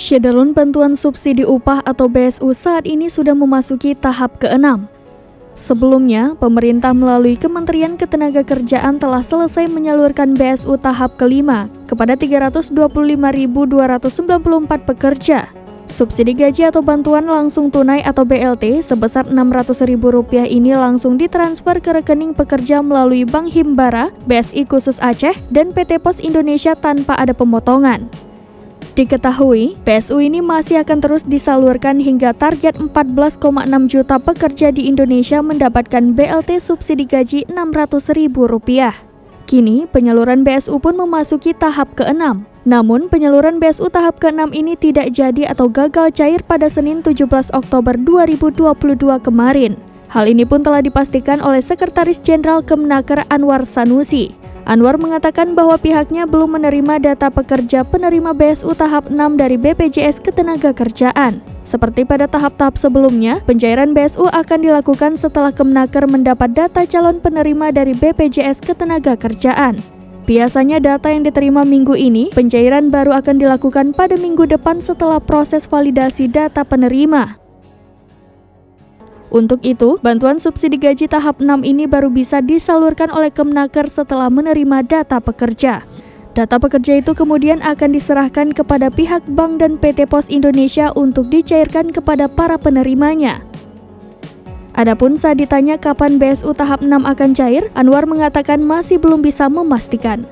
Skema bantuan subsidi upah atau BSU saat ini sudah memasuki tahap ke-6. Sebelumnya, pemerintah melalui Kementerian Ketenagakerjaan telah selesai menyalurkan BSU tahap ke-5 kepada 325.294 pekerja. Subsidi gaji atau bantuan langsung tunai atau BLT sebesar Rp600.000 ini langsung ditransfer ke rekening pekerja melalui Bank Himbara, BSI Khusus Aceh, dan PT Pos Indonesia tanpa ada pemotongan. Diketahui, BSU ini masih akan terus disalurkan hingga target 14,6 juta pekerja di Indonesia mendapatkan BLT subsidi gaji Rp600.000. Kini, penyaluran BSU pun memasuki tahap ke-6. Namun, penyaluran BSU tahap ke-6 ini tidak jadi atau gagal cair pada Senin 17 Oktober 2022 kemarin. Hal ini pun telah dipastikan oleh Sekretaris Jenderal Kemenaker Anwar Sanusi. Anwar mengatakan bahwa pihaknya belum menerima data pekerja penerima BSU tahap 6 dari BPJS Ketenagakerjaan. Seperti pada tahap-tahap sebelumnya, pencairan BSU akan dilakukan setelah Kemenaker mendapat data calon penerima dari BPJS Ketenagakerjaan. Biasanya data yang diterima minggu ini, pencairan baru akan dilakukan pada minggu depan setelah proses validasi data penerima. Untuk itu, bantuan subsidi gaji tahap 6 ini baru bisa disalurkan oleh Kemenaker setelah menerima data pekerja. Data pekerja itu kemudian akan diserahkan kepada pihak bank dan PT Pos Indonesia untuk dicairkan kepada para penerimanya. Adapun saat ditanya kapan BSU tahap 6 akan cair, Anwar mengatakan masih belum bisa memastikan.